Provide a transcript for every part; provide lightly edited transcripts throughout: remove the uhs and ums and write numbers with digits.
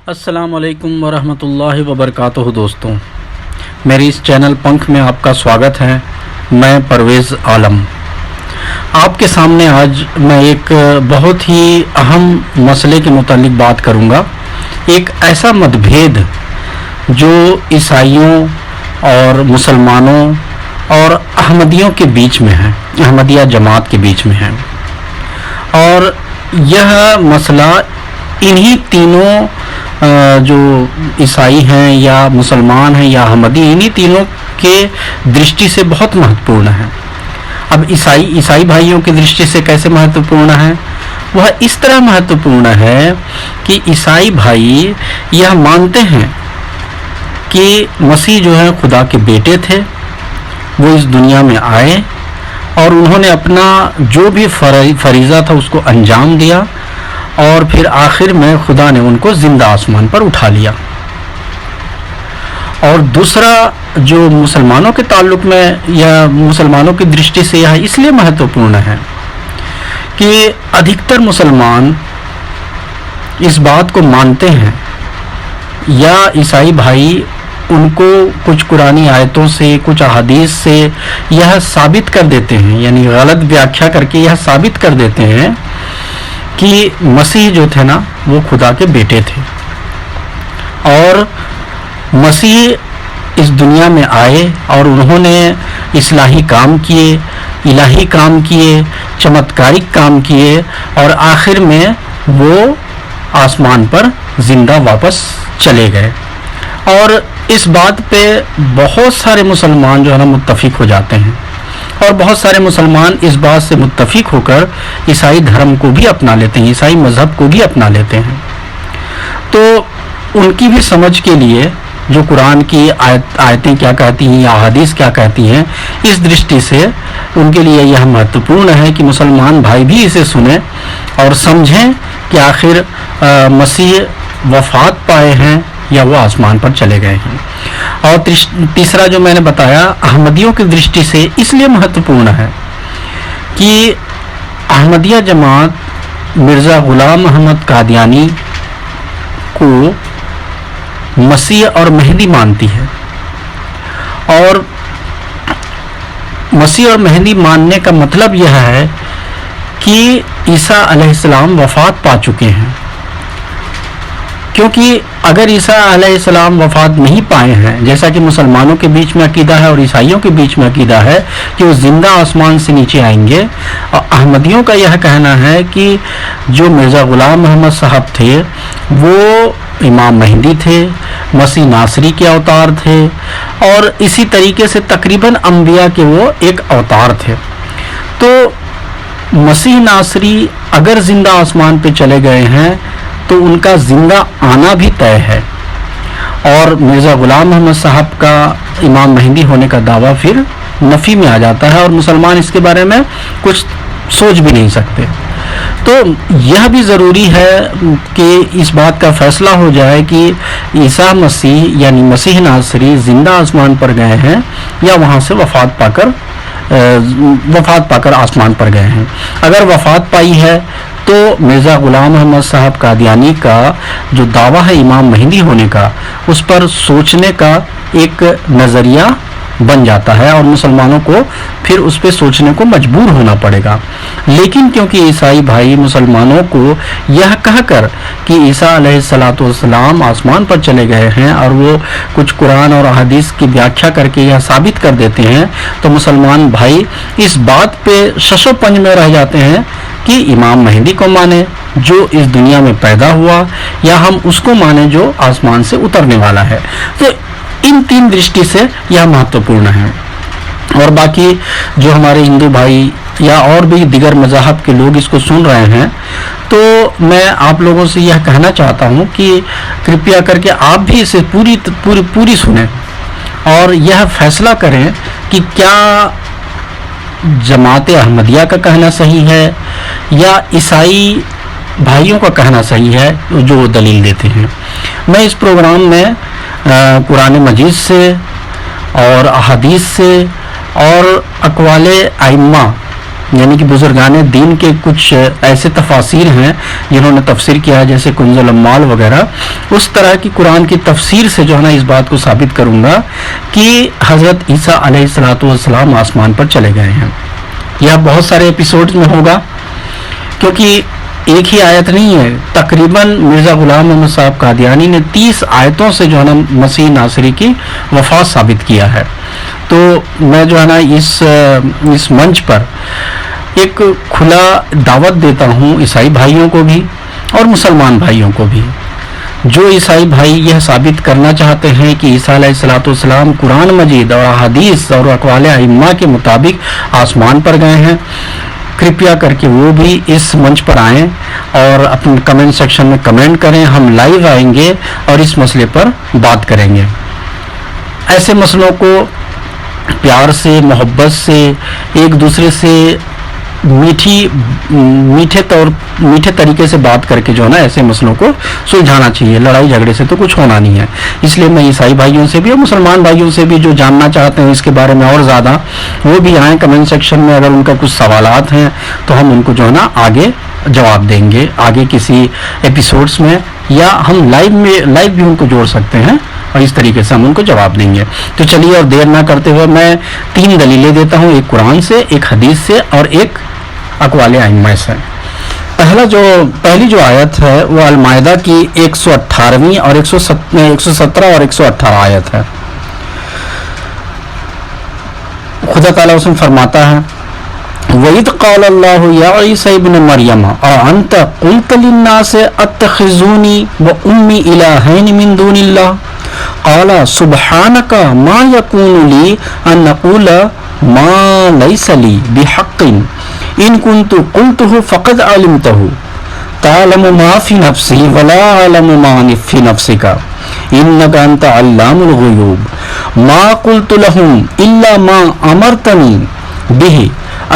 السلام علیکم ورحمۃ اللہ وبرکاتہ دوستوں، میری اس چینل پنکھ میں آپ کا سواگت ہے۔ میں پرویز عالم آپ کے سامنے آج میں ایک بہت ہی اہم مسئلے کے متعلق بات کروں گا۔ ایک ایسا متبھید جو عیسائیوں اور مسلمانوں اور احمدیوں کے بیچ میں ہے، احمدیہ جماعت کے بیچ میں ہے، اور یہ مسئلہ انہی تینوں جو عیسائی ہیں یا مسلمان ہیں یا احمدی، انہی تینوں کے درشٹی سے بہت مہتوپورن ہے۔ اب عیسائی بھائیوں کی درشٹی سے کیسے مہتوپورن ہے؟ وہ اس طرح مہتوپورن ہے کہ عیسائی بھائی یہ مانتے ہیں کہ مسیح جو ہے خدا کے بیٹے تھے، وہ اس دنیا میں آئے اور انہوں نے اپنا جو بھی فریضہ تھا اس کو انجام دیا، اور پھر آخر میں خدا نے ان کو زندہ آسمان پر اٹھا لیا۔ اور دوسرا جو مسلمانوں کے تعلق میں یا مسلمانوں کی درشٹی سے یہ اس لیے مہتوپورن ہے کہ ادھکتر مسلمان اس بات کو مانتے ہیں، یا عیسائی بھائی ان کو کچھ قرآنی آیتوں سے، کچھ احادیث سے یہ ثابت کر دیتے ہیں، یعنی غلط ویاخیا کر کے یہ ثابت کر دیتے ہیں کہ مسیح جو تھے نا وہ خدا کے بیٹے تھے، اور مسیح اس دنیا میں آئے اور انہوں نے اصلاحی کام کیے، الہی کام کیے، چمتکارک کام کیے، اور آخر میں وہ آسمان پر زندہ واپس چلے گئے۔ اور اس بات پہ بہت سارے مسلمان جو ہے نا متفق ہو جاتے ہیں، اور بہت سارے مسلمان اس بات سے متفق ہو کر عیسائی دھرم کو بھی اپنا لیتے ہیں، عیسائی مذہب کو بھی اپنا لیتے ہیں۔ تو ان کی بھی سمجھ کے لیے جو قرآن کی آیتیں کیا کہتی ہیں یا احادیث کیا کہتی ہیں، اس درشٹی سے ان کے لیے یہ مہتوپورن ہے کہ مسلمان بھائی بھی اسے سنیں اور سمجھیں کہ آخر مسیح وفات پائے ہیں یا وہ آسمان پر چلے گئے ہیں۔ اور تیسرا جو میں نے بتایا احمدیوں کی درشٹی سے اس لیے مہتوپورن ہے کہ احمدیہ جماعت مرزا غلام محمد قادیانی کو مسیح اور مہدی مانتی ہے، اور مسیح اور مہدی ماننے کا مطلب یہ ہے کہ عیسیٰ علیہ السلام وفات پا چکے ہیں، کیونکہ اگر عیسیٰ علیہ السلام وفات نہیں پائے ہیں، جیسا کہ مسلمانوں کے بیچ میں عقیدہ ہے اور عیسائیوں کے بیچ میں عقیدہ ہے کہ وہ زندہ آسمان سے نیچے آئیں گے، اور احمدیوں کا یہ کہنا ہے کہ جو مرزا غلام محمد صاحب تھے وہ امام مہدی تھے، مسیح ناصری کے اوتار تھے، اور اسی طریقے سے تقریباً انبیاء کے وہ ایک اوتار تھے۔ تو مسیح ناصری اگر زندہ آسمان پہ چلے گئے ہیں تو ان کا زندہ آنا بھی طے ہے، اور مرزا غلام محمد صاحب کا امام مہدی ہونے کا دعویٰ پھر نفی میں آ جاتا ہے، اور مسلمان اس کے بارے میں کچھ سوچ بھی نہیں سکتے۔ تو یہ بھی ضروری ہے کہ اس بات کا فیصلہ ہو جائے کہ عیسیٰ مسیح یعنی مسیح ناصری زندہ آسمان پر گئے ہیں یا وہاں سے وفات پا کر آسمان پر گئے ہیں۔ اگر وفات پائی ہے تو مرزا غلام محمد صاحب قادیانی کا جو دعویٰ ہے امام مہدی ہونے کا، اس پر سوچنے کا ایک نظریہ بن جاتا ہے، اور مسلمانوں کو پھر اس پہ سوچنے کو مجبور ہونا پڑے گا۔ لیکن کیونکہ عیسائی بھائی مسلمانوں کو یہ کہہ کر کہ عیسیٰ علیہ السلام آسمان پر چلے گئے ہیں اور وہ کچھ قرآن اور احادیث کی ویاخیا کر کے یہ ثابت کر دیتے ہیں، تو مسلمان بھائی اس بات پہ شش و پنج میں رہ جاتے ہیں کہ امام مہدی کو مانیں جو اس دنیا میں پیدا ہوا، یا ہم اس کو مانیں جو آسمان سے اترنے والا ہے۔ تو ان تین درشٹی سے یہ مہتوپورن ہے۔ اور باقی جو ہمارے ہندو بھائی یا اور بھی دیگر مذاہب کے لوگ اس کو سن رہے ہیں، تو میں آپ لوگوں سے یہ کہنا چاہتا ہوں کہ کرپیا کر کے آپ بھی اسے پوری سنیں اور یہ فیصلہ کریں کہ کیا جماعت احمدیہ کا کہنا صحیح ہے یا عیسائی بھائیوں کا کہنا صحیح ہے جو وہ دلیل دیتے ہیں۔ میں اس پروگرام میں قرآن مجید سے اور احادیث سے اور اقوال ائمہ یعنی کہ بزرگان دین کے کچھ ایسے تفاسیر ہیں جنہوں نے تفسیر کیا ہے، جیسے کنز الاموال وغیرہ، اس طرح کی قرآن کی تفسیر سے جو ہے نا اس بات کو ثابت کروں گا کہ حضرت عیسیٰ علیہ السلام آسمان پر چلے گئے ہیں۔ یہ بہت سارے ایپیسوڈز میں ہوگا، کیونکہ ایک ہی آیت نہیں ہے، تقریباً مرزا غلام محمد صاحب قادیانی نے 30 آیتوں سے جو ہے نا مسیح ناصری کی وفات ثابت کیا ہے۔ تو میں جو ہے نا اس منچ پر ایک کھلا دعوت دیتا ہوں عیسائی بھائیوں کو بھی اور مسلمان بھائیوں کو بھی۔ جو عیسائی بھائی یہ ثابت کرنا چاہتے ہیں کہ عیسیٰ علیہ السلام قرآن مجید اور حدیث اور اقوال ائمہ کے مطابق آسمان پر گئے ہیں، کرپیا کر کے وہ بھی اس منچ پر آئیں اور اپنے کمنٹ سیکشن میں کمنٹ کریں۔ ہم لائیو آئیں گے اور اس مسئلے پر بات کریں گے۔ ایسے مسئلوں کو پیار سے، محبت سے، ایک دوسرے سے میٹھے طریقے سے بات کر کے جو ہے نا ایسے مسئلوں کو سلجھانا چاہیے۔ لڑائی جھگڑے سے تو کچھ ہونا نہیں ہے۔ اس لیے میں عیسائی بھائیوں سے بھی اور مسلمان بھائیوں سے بھی جو جاننا چاہتے ہیں اس کے بارے میں اور زیادہ، وہ بھی آئیں کمنٹ سیکشن میں۔ اگر ان کا کچھ سوالات ہیں تو ہم ان کو جو ہے نا آگے جواب دیں گے، آگے کسی ایپیسوڈز میں، یا ہم لائیو بھی ان کو جوڑ سکتے ہیں اور اس طریقے سے ہم ان کو جواب دیں گے۔ تو چلیے اور دیر نہ کرتے ہوئے میں 3 دلیلیں دیتا ہوں، ایک قرآن سے، ایک حدیث سے اور ایک اقوال ائمہ سے۔ پہلی جو آیت ہے وہ المائدہ کی 118ویں اور 117 اور 118 آیت ہے۔ خدا تعالیٰ اس میں فرماتا ہے وَإِذْ قَالَ اللَّهُ يَا عِيسَى ابْنَ مَرْيَمَ أَأَنْتَ قُلْتَ لِلنَّاسِ اتَّخِذُونِي وَأُمِّي إِلَٰهَيْنِ مِن دُونِ اللَّهِ قَالَ سُبْحَانَكَ مَا يَكُونُ لِي أَنْ أَقُولَ مَا لَيْسَ لِي بِحَقٍّ إِن كُنتُ قُلْتُهُ فَقَدْ عَلِمْتَهُ تَعْلَمُ مَا فِي نَفْسِي وَلَا أَعْلَمُ مَا فِي نَفْسِكَ إِنَّكَ أَنْتَ عَلَّامُ الْغُيُوبِ مَا قُلْتُ لَهُمْ إِلَّا مَا أَمَرْتَنِي بِهِ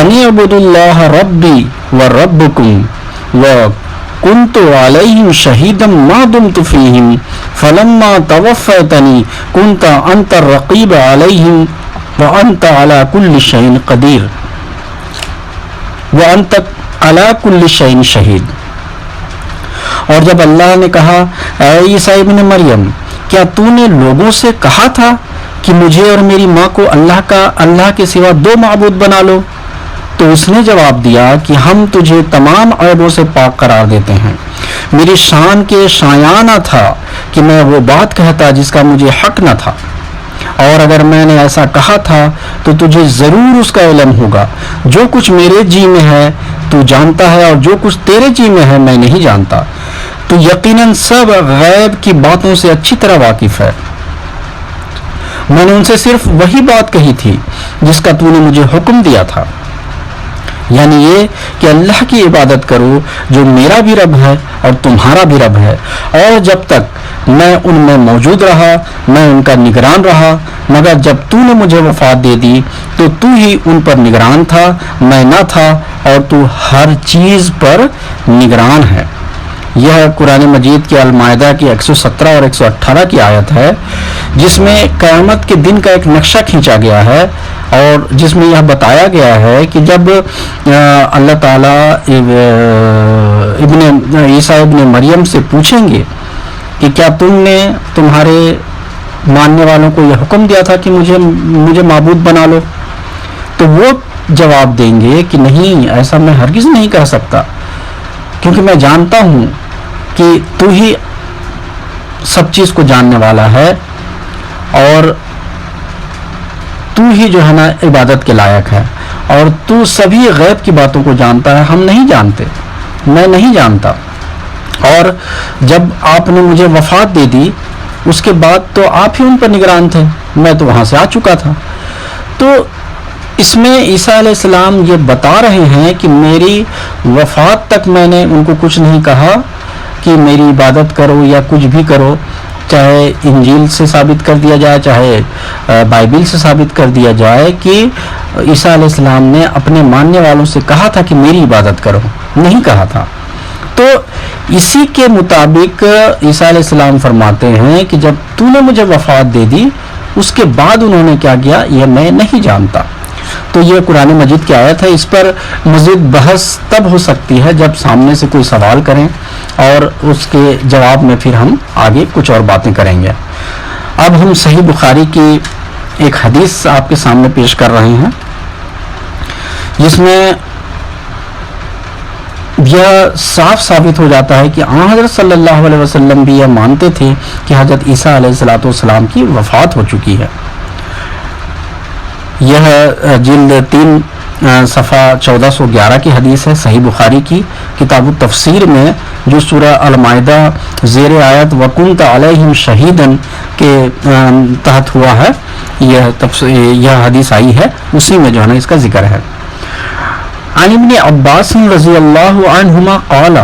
أَنِ اعْبُدُوا اللَّهَ رَبِّي وَرَبَّكُمْ وَكُنْتُ عَلَيْهِمْ شَهِيدًا مَا دُمْتُ فِيهِمْ فَلَمَّا تَوَفَّيْتَنِي كُنْتَ أَنْتَ الرَّقِيبَ عَلَيْهِمْ وَأَنْتَ عَلَى كُلِّ شَيْءٍ قَدِيرٌ وَأَنْتَ عَلَى كُلِّ شَيْءٍ شَهِيدٌ۔ اور جب اللہ نے کہا اے عیسیٰ ابن مریم، کیا تو نے لوگوں سے کہا تھا کہ مجھے اور میری ماں کو اللہ کے سوا 2 معبود بنا لو؟ تو اس نے جواب دیا کہ ہم تجھے تمام عیبوں سے پاک قرار دیتے ہیں۔ میری شان کے شایان نہ تھا کہ میں وہ بات کہتا جس کا مجھے حق نہ تھا، اور اگر میں نے ایسا کہا تھا تو تجھے ضرور اس کا علم ہوگا۔ جو کچھ میرے جی میں ہے تو جانتا ہے، اور جو کچھ تیرے جی میں ہے میں نہیں جانتا۔ تو یقیناً سب غیب کی باتوں سے اچھی طرح واقف ہے۔ میں نے ان سے صرف وہی بات کہی تھی جس کا تو نے مجھے حکم دیا تھا، یعنی یہ کہ اللہ کی عبادت کرو جو میرا بھی رب ہے اور تمہارا بھی رب ہے۔ اور جب تک میں ان میں موجود رہا میں ان کا نگران رہا، مگر جب تو نے مجھے وفات دے دی تو تو ہی ان پر نگران تھا، میں نہ تھا، اور تو ہر چیز پر نگران ہے۔ یہ قرآن مجید کی المائدہ کی 117 اور 118 کی آیت ہے، جس میں قیامت کے دن کا ایک نقشہ کھینچا گیا ہے، اور جس میں یہ بتایا گیا ہے کہ جب اللہ تعالیٰ عیسیٰ ابن مریم سے پوچھیں گے کہ کیا تم نے تمہارے ماننے والوں کو یہ حکم دیا تھا کہ مجھے معبود بنا لو، تو وہ جواب دیں گے کہ نہیں، ایسا میں ہرگز نہیں کہہ سکتا، کیونکہ میں جانتا ہوں کہ تو ہی سب چیز کو جاننے والا ہے، اور تو ہی جو ہے نا عبادت کے لائق ہے، اور تو سبھی غیب کی باتوں کو جانتا ہے، ہم نہیں جانتے، میں نہیں جانتا۔ اور جب آپ نے مجھے وفات دے دی اس کے بعد تو آپ ہی ان پر نگران تھے، میں تو وہاں سے آ چکا تھا۔ تو اس میں عیسیٰ علیہ السلام یہ بتا رہے ہیں کہ میری وفات تک میں نے ان کو کچھ نہیں کہا کہ میری عبادت کرو یا کچھ بھی کرو، چاہے انجیل سے ثابت کر دیا جائے، چاہے بائبل سے ثابت کر دیا جائے کہ عیسیٰ علیہ السلام نے اپنے ماننے والوں سے کہا تھا کہ میری عبادت کرو، نہیں کہا تھا۔ تو اسی کے مطابق عیسیٰ علیہ السلام فرماتے ہیں کہ جب تو نے مجھے وفات دے دی اس کے بعد انہوں نے کیا کیا یہ میں نہیں جانتا۔ تو یہ قرآن مجید کی آیت ہے. اس پر مزید بحث تب ہو سکتی ہے جب سامنے سے کوئی سوال کریں اور اس کے جواب میں پھر ہم آگے کچھ اور باتیں کریں گے. اب ہم صحیح بخاری کی ایک حدیث آپ کے سامنے پیش کر رہے ہیں جس میں یہ صاف ثابت ہو جاتا ہے کہ حضرت صلی اللہ علیہ وسلم بھی یہ مانتے تھے کہ حضرت عیسیٰ علیہ السلام کی وفات ہو چکی ہے. یہ جلد 3 صفحہ 1411 کی حدیث ہے صحیح بخاری کی کتاب التفسیر میں، جو سورہ المائدہ زیر آیت وَكُنْتَ عَلَيْهِمْ شَهِيدًا کے تحت ہوا ہے. یہ حدیث آئی ہے، اسی میں جو ہے نا اس کا ذکر ہے. عن ابن عباس رضی اللہ عنہما قال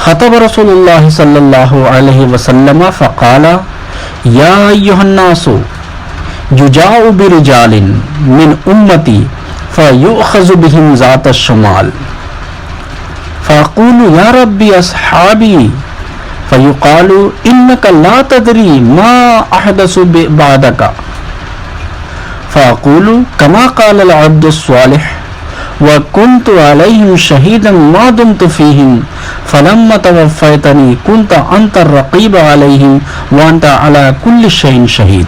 خطب رسول اللہ صلی اللہ علیہ وسلم فقال یا ایھا الناس یجاء برجال من امتی فیؤخذ بهم ذات الشمال فاقول یا ربی اصحابی فیقال انک لا تدری ما احدث بعدک فاقول کما قال العبد الصالح وَكُنْتُ عَلَيْهِمْ شَهِيدًا مَا دُمْتُ فِيهِمْ فَلَمَّا تَوَفَّيْتَنِي كُنْتَ أَنْتَ الرَّقِيبَ عَلَيْهِمْ وَأَنْتَ عَلَى كُلِّ شَيْءٍ شَهِيدٌ.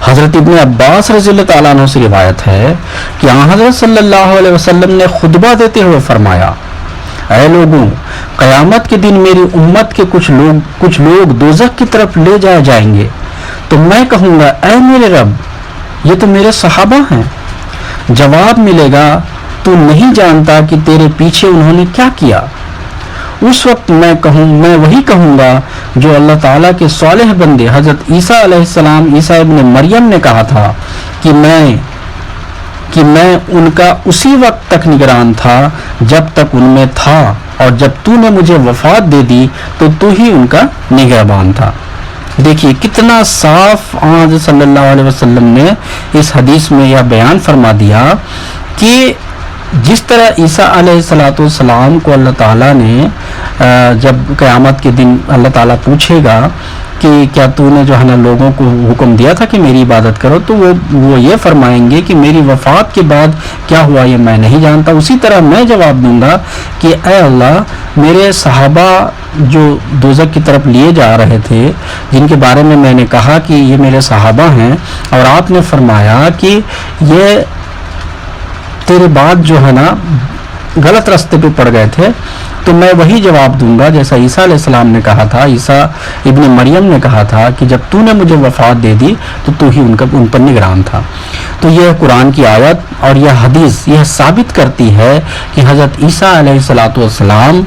حضرت ابن عباس رضی اللہ تعالیٰ عنہ سے روایت ہے کہ حضرت صلی اللہ علیہ وسلم نے خطبہ دیتے ہوئے فرمایا، اے لوگوں، قیامت کے دن میری امت کے کچھ لوگ دوزخ کی طرف لے جائے جائیں گے تو میں کہوں گا اے میرے رب، یہ تو میرے صحابہ ہیں. جواب ملے گا تو نہیں جانتا کہ تیرے پیچھے انہوں نے کیا کیا. اس وقت میں وہی کہوں گا جو اللہ تعالیٰ کے صالح بندے حضرت عیسیٰ علیہ السلام عیسیٰ ابن مریم نے کہا تھا کہ میں ان کا اسی وقت تک نگران تھا جب تک ان میں تھا، اور جب تو نے مجھے وفات دے دی تو تو ہی ان کا نگہبان تھا. دیکھیے کتنا صاف حضرت صلی اللہ علیہ وسلم نے اس حدیث میں یہ بیان فرما دیا کہ جس طرح عیسیٰ علیہ السلام کو اللہ تعالیٰ نے جب قیامت کے دن اللہ تعالیٰ پوچھے گا کہ کیا تو نے جو ہے نا لوگوں کو حکم دیا تھا کہ میری عبادت کرو، تو وہ یہ فرمائیں گے کہ میری وفات کے بعد کیا ہوا یہ میں نہیں جانتا. اسی طرح میں جواب دوں گا کہ اے اللہ، میرے صحابہ جو دوزخ کی طرف لیے جا رہے تھے، جن کے بارے میں میں نے کہا کہ یہ میرے صحابہ ہیں، اور آپ نے فرمایا کہ یہ تیرے بعد جو ہے نا غلط راستے پہ پڑ گئے تھے، تو میں وہی جواب دوں گا جیسا عیسیٰ علیہ السلام نے کہا تھا، عیسیٰ ابن مریم نے کہا تھا کہ جب تو نے مجھے وفات دے دی تو ہی ان پر نگران تھا. تو یہ قرآن کی آیت اور یہ حدیث یہ ثابت کرتی ہے کہ حضرت عیسیٰ علیہ السلام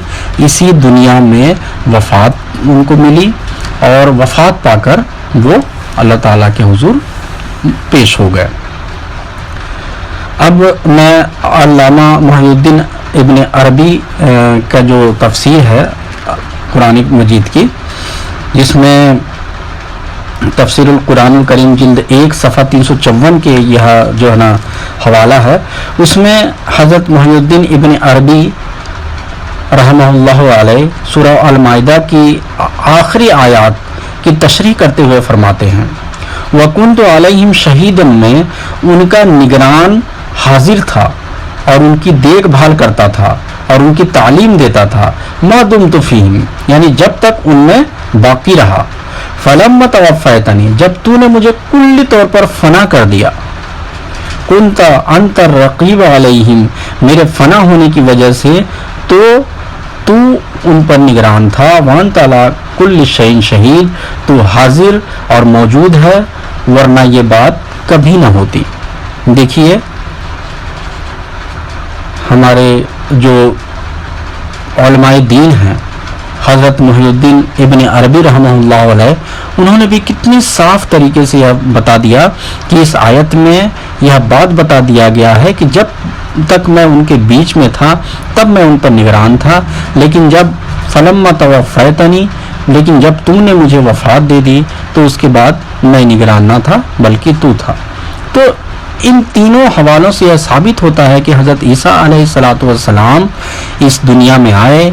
اسی دنیا میں وفات ان کو ملی، اور وفات پا کر وہ اللہ تعالیٰ کے حضور پیش ہو گئے. اب میں علامہ محی الدین ابن عربی کا جو تفسیر ہے قرآن مجید کی، جس میں تفسیر القرآن الکریم جلد 1 صفحہ 354 کے یہ جو ہے نا حوالہ ہے، اس میں حضرت محی الدین ابن عربی رحمہ اللہ علیہ سورہ المائدہ کی آخری آیات کی تشریح کرتے ہوئے فرماتے ہیں، وَكُنْتُ عَلَيْهِمْ شَهِيدًا میں ان کا نگران حاضر تھا اور ان کی دیکھ بھال کرتا تھا اور ان کی تعلیم دیتا تھا، ما دمت فیہم یعنی جب تک ان میں باقی رہا، فلما توفیتنی جب تو نے مجھے کلی طور پر فنا کر دیا، کنت انت الرقیب علیہم میرے فنا ہونے کی وجہ سے تو ان پر نگران تھا، وانت علی کل شیء شہید تو حاضر اور موجود ہے، ورنہ یہ بات کبھی نہ ہوتی. دیکھیے ہمارے جو علماء دین ہیں حضرت محی الدین ابن عربی رحمہ اللہ علیہ، انہوں نے بھی کتنی صاف طریقے سے یہ بتا دیا کہ اس آیت میں یہ بات بتا دیا گیا ہے کہ جب تک میں ان کے بیچ میں تھا تب میں ان پر نگران تھا، لیکن جب فلما توفیتنی لیکن جب تم نے مجھے وفات دے دی تو اس کے بعد میں نگران نہ تھا بلکہ تو تھا. تو ان تینوں حوالوں سے یہ ثابت ہوتا ہے کہ حضرت عیسیٰ علیہ السلام اس دنیا میں آئے،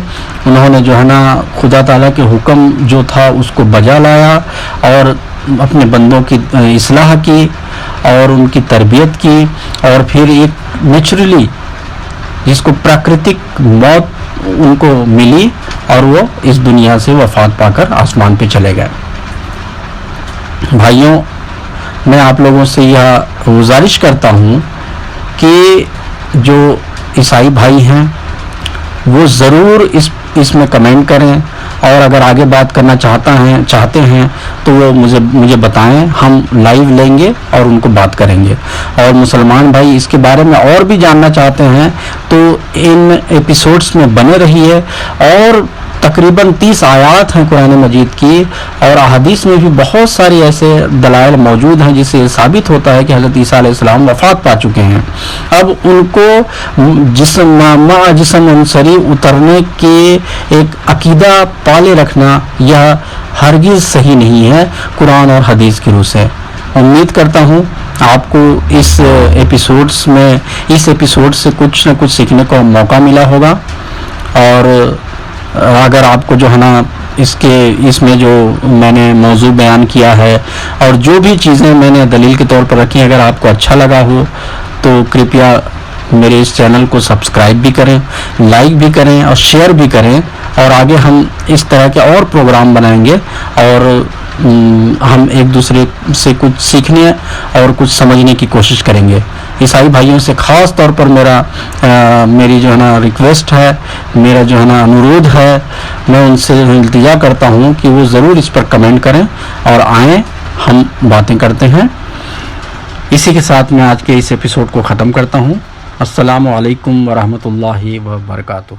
انہوں نے جو ہے نا خدا تعالیٰ کے حکم جو تھا اس کو بجا لایا اور اپنے بندوں کی اصلاح کی، اور ان کی تربیت کی، اور پھر ایک نیچرلی جس کو پراکرتک موت ان کو ملی اور وہ اس دنیا سے وفات پا کر آسمان پہ چلے گئے۔ بھائیوں، میں آپ لوگوں سے یہ گزارش کرتا ہوں کہ جو عیسائی بھائی ہیں وہ ضرور اس میں کمنٹ کریں، اور اگر آگے بات کرنا چاہتے ہیں تو وہ مجھے بتائیں، ہم لائیو لیں گے اور ان کو بات کریں گے۔ اور مسلمان بھائی اس کے بارے میں اور بھی جاننا چاہتے ہیں تو ان ایپیسوڈز میں بنے رہیے، اور تقریباً 30 آیات ہیں قرآن مجید کی، اور احادیث میں بھی بہت ساری ایسے دلائل موجود ہیں جس سے یہ ثابت ہوتا ہے کہ حضرت عیسیٰ علیہ السلام وفات پا چکے ہیں۔ اب ان کو جسم انصری اترنے کے ایک عقیدہ پالے رکھنا یہ ہرگز صحیح نہیں ہے قرآن اور حدیث کی روح سے۔ امید کرتا ہوں آپ کو اس ایپیسوڈ سے کچھ نہ کچھ سیکھنے کو موقع ملا ہوگا، اور اگر آپ کو جو ہے نا اس میں جو میں نے موضوع بیان کیا ہے اور جو بھی چیزیں میں نے دلیل کے طور پر رکھی ہیں، اگر آپ کو اچھا لگا ہو تو کرپیا میرے اس چینل کو سبسکرائب بھی کریں، لائک بھی کریں اور شیئر بھی کریں، اور آگے ہم اس طرح کے اور پروگرام بنائیں گے، اور ہم ایک دوسرے سے کچھ سیکھنے اور کچھ سمجھنے کی کوشش کریں گے۔ عیسائی بھائیوں سے خاص طور پر میری جو ہے نا ریکویسٹ ہے، میرا جو ہے نا انورودھ ہے، میں ان سے التجا کرتا ہوں کہ وہ ضرور اس پر کمنٹ کریں اور آئیں، ہم باتیں کرتے ہیں۔ اسی کے ساتھ میں آج کے اس ایپیسوڈ کو ختم کرتا ہوں۔ السلام علیکم ورحمۃ اللہ وبرکاتہ۔